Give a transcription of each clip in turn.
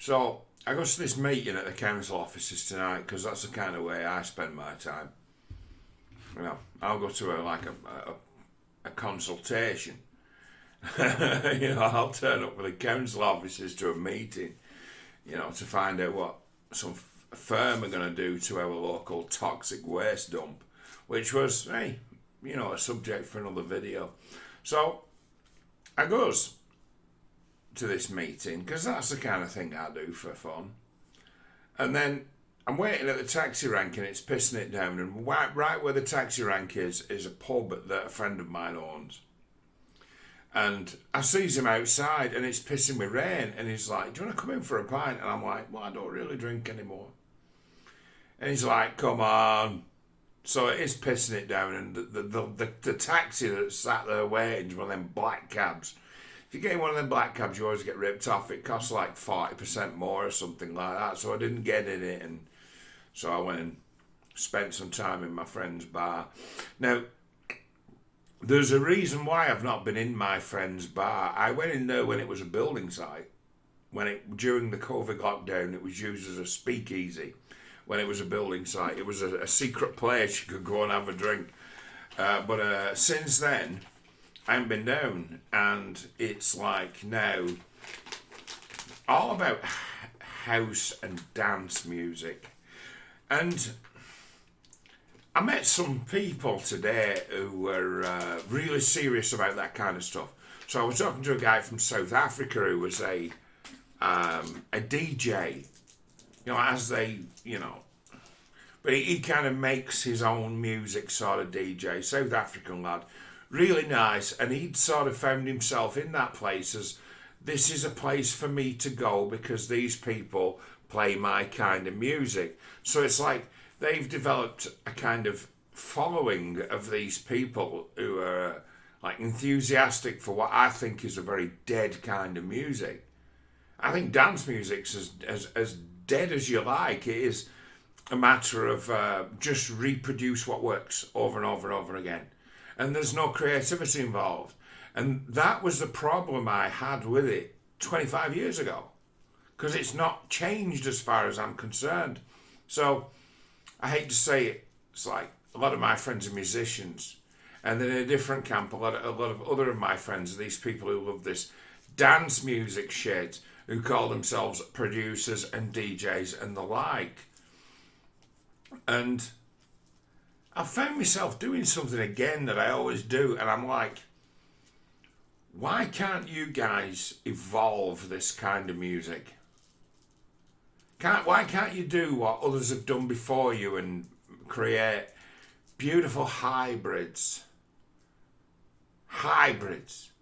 So I go to this meeting at the council offices tonight because that's the kind of way I spend my time. You know, I'll go to a consultation. You know, I'll turn up with the council officers to a meeting, you know, to find out what some firm are going to do to our local toxic waste dump, which was, hey, you know, a subject for another video. So I goes to this meeting because that's the kind of thing I do for fun. And then I'm waiting at the taxi rank and it's pissing it down. And right where the taxi rank is a pub that a friend of mine owns. And I sees him outside and it's pissing with rain. And he's like, do you want to come in for a pint? And I'm like, well, I don't really drink anymore. And he's like, come on. So it is pissing it down. And the taxi that's sat there waiting is one of them black cabs. If you get in one of them black cabs, you always get ripped off. It costs like 40% more or something like that. So I didn't get in it. And so I went and spent some time in my friend's bar. Now, there's a reason why I've not been in my friend's bar. I went in there when it was a building site. During the COVID lockdown, it was used as a speakeasy. When it was a building site, it was a secret place you could go and have a drink. But since then, I haven't been down, and it's like now all about house and dance music. And I met some people today who were really serious about that kind of stuff. So I was talking to a guy from South Africa who was a DJ, you know, but he kind of makes his own music, sort of DJ, South African lad, really nice. And he'd sort of found himself in that place as, this is a place for me to go because these people play my kind of music. So it's like, they've developed a kind of following of these people who are like enthusiastic for what I think is a very dead kind of music. I think dance music's as dead as you like. It is a matter of just reproduce what works over and over and over again. And there's no creativity involved. And that was the problem I had with it 25 years ago. Because it's not changed as far as I'm concerned. So I hate to say it, it's like a lot of my friends are musicians, and then in a different camp, a lot of other of my friends are these people who love this dance music shit, who call themselves producers and DJs and the like. And I found myself doing something again that I always do, and I'm like, why can't you guys evolve this kind of music? Why can't you do what others have done before you and create beautiful hybrids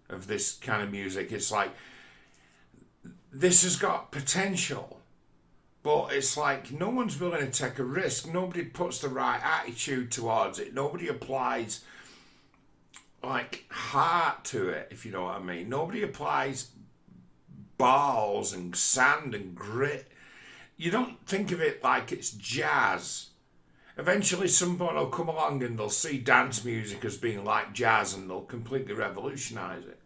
of this kind of music? It's like, this has got potential, but it's like no one's willing to take a risk. Nobody puts the right attitude towards it. Nobody applies like heart to it, if you know what I mean. Nobody applies balls and sand and grit. You don't think of it like it's jazz. Eventually someone will come along and they'll see dance music as being like jazz and they'll completely revolutionise it.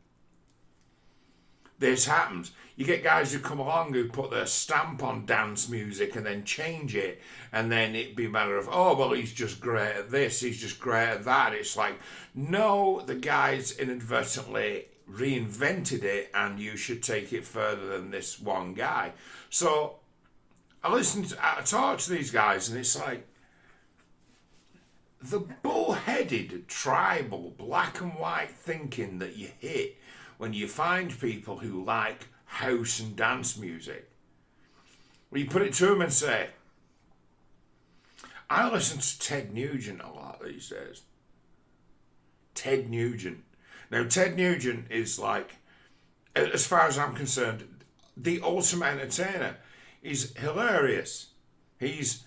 This happens. You get guys who come along who put their stamp on dance music and then change it, and then it'd be a matter of, oh, well, he's just great at this, he's just great at that. It's like, no, the guy's inadvertently reinvented it and you should take it further than this one guy. So I talk to these guys, and it's like the bullheaded, tribal, black and white thinking that you hit when you find people who like house and dance music. Well, you put it to them and say, I listen to Ted Nugent a lot these days. Ted Nugent. Now, Ted Nugent is like, as far as I'm concerned, the ultimate entertainer. He's hilarious. He's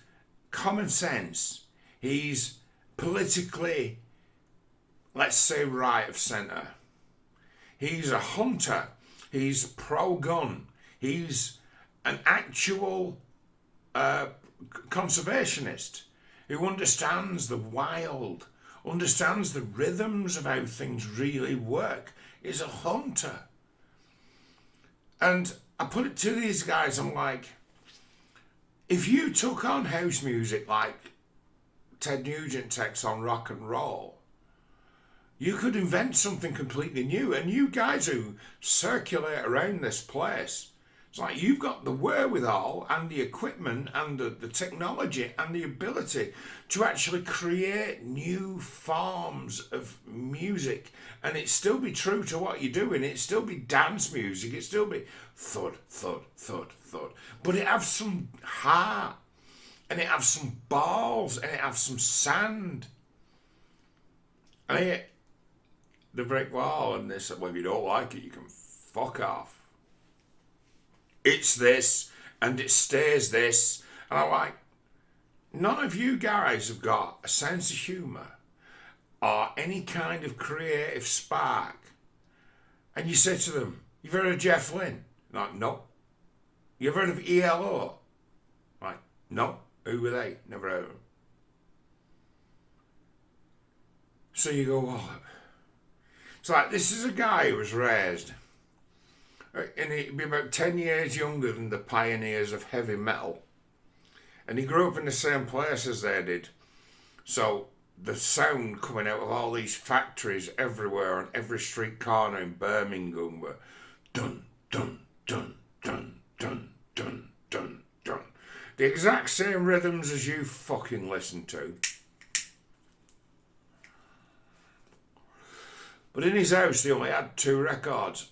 common sense. He's politically, let's say, right of centre. He's a hunter. He's pro-gun. He's an actual conservationist who understands the wild, understands the rhythms of how things really work. He's a hunter. And I put it to these guys, I'm like, if you took on house music like Ted Nugent takes on rock and roll, you could invent something completely new. And you guys who circulate around this place, it's like you've got the wherewithal and the equipment and the technology and the ability to actually create new forms of music, and it still be true to what you're doing. It still be dance music. It still be thud, thud, thud, thud. But it have some heart, and it have some balls, and it have some sand. And it hit the brick wall, and they said, well, if you don't like it, you can fuck off. It's this, and it stays this. And I'm like, none of you guys have got a sense of humour or any kind of creative spark. And you say to them, you've heard of Jeff Lynne? Like, no. You've heard of ELO? Like, no. Who were they? Never heard of them. So you go, well, it's like, this is a guy who was raised, and he'd be about 10 years younger than the pioneers of heavy metal. And he grew up in the same place as they did. So the sound coming out of all these factories everywhere on every street corner in Birmingham were dun, dun, dun, dun, dun, dun, dun, dun. The exact same rhythms as you fucking listen to. But in his house, they only had 2 records.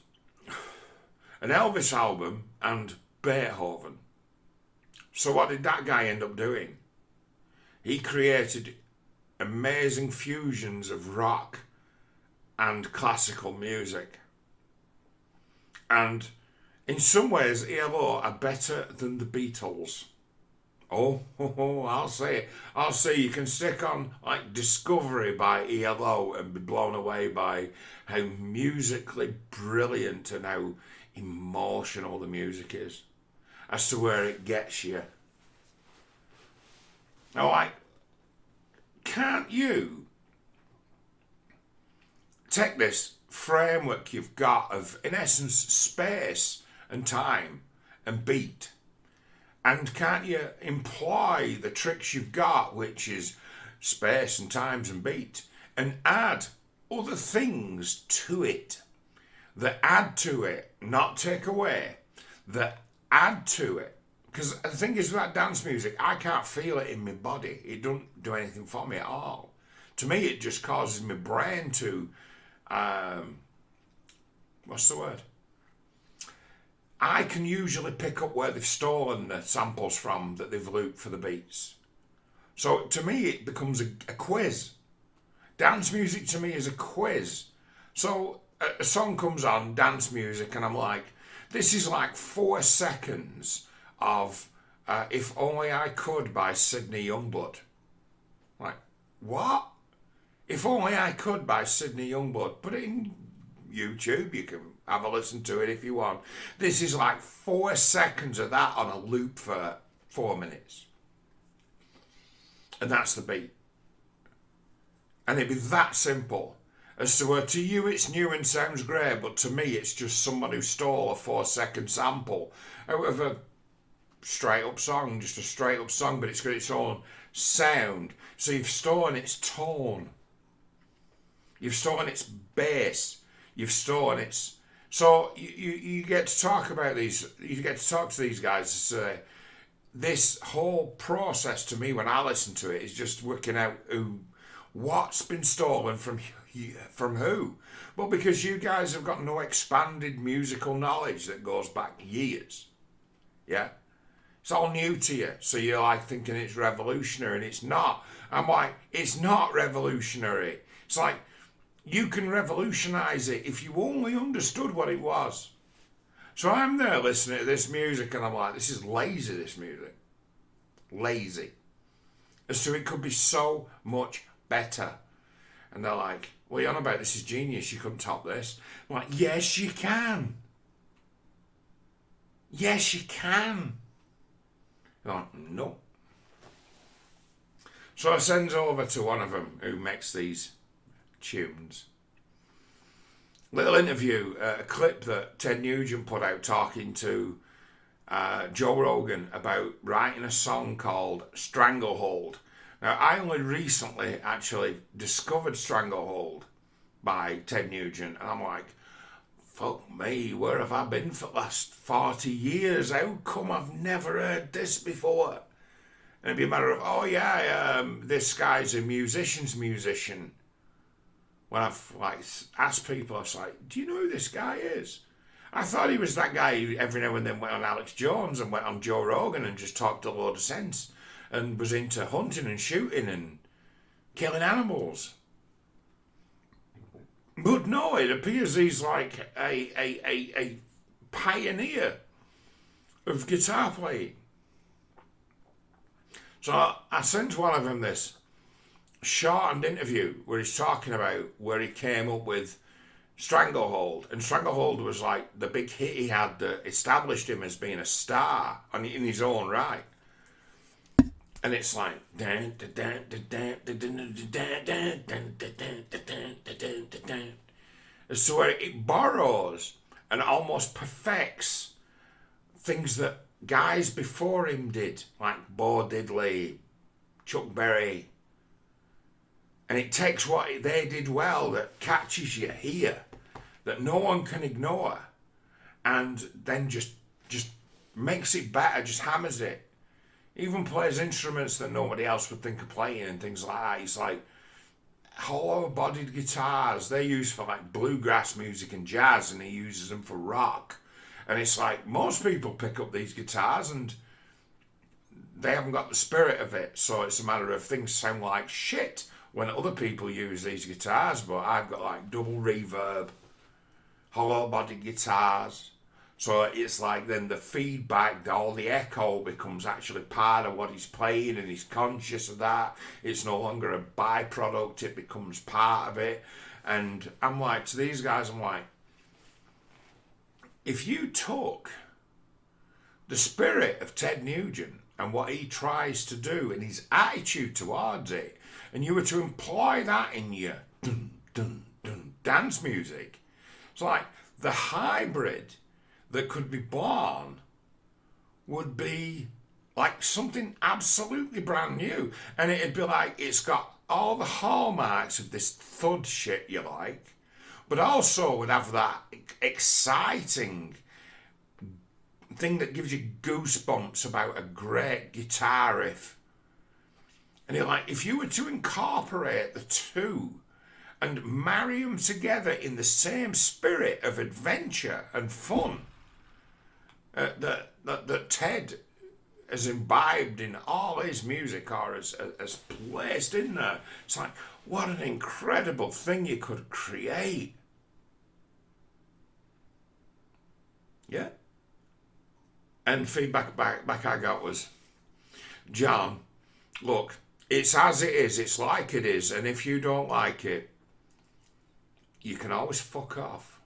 An Elvis album and Beethoven. So what did that guy end up doing? He created amazing fusions of rock and classical music. And in some ways, ELO are better than the Beatles. Oh, I'll say it. I'll say you can stick on like Discovery by ELO and be blown away by how musically brilliant and how emotional the music is, as to where it gets you. Now, like, can't you take this framework you've got of, in essence, space and time and beat, and can't you employ the tricks you've got, which is space and times and beat, and add other things to it that add to it, not take away, that add to it? Because the thing is, with that dance music, I can't feel it in my body. It don't do anything for me at all. To me, it just causes my brain to, what's the word? I can usually pick up where they've stolen the samples from that they've looped for the beats. So to me, it becomes a quiz. Dance music to me is a quiz. So a song comes on, dance music, and I'm like, this is like 4 seconds of If Only I Could by Sydney Youngblood. Like, what? If Only I Could by Sydney Youngblood. Put it in YouTube, you can have a listen to it if you want. This is like 4 seconds of that on a loop for 4 minutes. And that's the beat. And it'd be that simple. As to where to you it's new and sounds great, but to me it's just someone who stole a 4-second sample out of a straight up song, just a straight up song, but it's got its own sound. So you've stolen its tone. You've stolen its bass. You've stolen its... So you get to talk about these, you get to talk to these guys to say, this whole process to me when I listen to it is just working out what's been stolen from who. Well, because you guys have got no expanded musical knowledge that goes back years. Yeah? It's all new to you. So you're like thinking it's revolutionary, and it's not. I'm like, it's not revolutionary. It's like, you can revolutionise it if you only understood what it was. So I'm there listening to this music, and I'm like, this is lazy, this music. Lazy. As to it could be so much better. And they're like, what are you on about? This is genius. You couldn't top this. I'm like, yes, you can. Yes, you can. They're like, no. So I send over to one of them who makes these tunes. little interview, a clip that Ted Nugent put out talking to Joe Rogan about writing a song called Stranglehold. Now, I only recently actually discovered Stranglehold by Ted Nugent, and I'm like, fuck me, where have I been for the last 40 years? How come I've never heard this before? And it'd be a matter of, oh yeah, this guy's a musician's musician. When I've like asked people, I was like, do you know who this guy is? I thought he was that guy who every now and then went on Alex Jones and went on Joe Rogan and just talked a load of sense and was into hunting and shooting and killing animals. But no, it appears he's like a pioneer of guitar playing. So I sent one of them this shortened interview where he's talking about where he came up with Stranglehold. And Stranglehold was like the big hit he had that established him as being a star in his own right. And it's like, so where it borrows and almost perfects things that guys before him did, like Bo Diddley, Chuck Berry, and it takes what they did well that catches you here, that no one can ignore, and then just makes it better, just hammers it. Even plays instruments that nobody else would think of playing and things like that. It's like hollow-bodied guitars. They're used for like bluegrass music and jazz, and he uses them for rock. And it's like most people pick up these guitars and they haven't got the spirit of it. So it's a matter of things sound like shit when other people use these guitars. But I've got like double reverb, hollow-bodied guitars. So it's like then the feedback, all the echo becomes actually part of what he's playing, and he's conscious of that. It's no longer a byproduct, it becomes part of it. And I'm like, to these guys, I'm like, if you took the spirit of Ted Nugent and what he tries to do and his attitude towards it, and you were to employ that in your dance music, it's like the hybrid that could be born would be like something absolutely brand new. And it'd be like, it's got all the hallmarks of this thud shit you like, but also would have that exciting thing that gives you goosebumps about a great guitar riff. And you're like, if you were to incorporate the two and marry them together in the same spirit of adventure and fun, that Ted has imbibed in all his music or has placed in there. It's like, what an incredible thing you could create. Yeah? And feedback back I got was, John, look, it's as it is, it's like it is, and if you don't like it, you can always fuck off.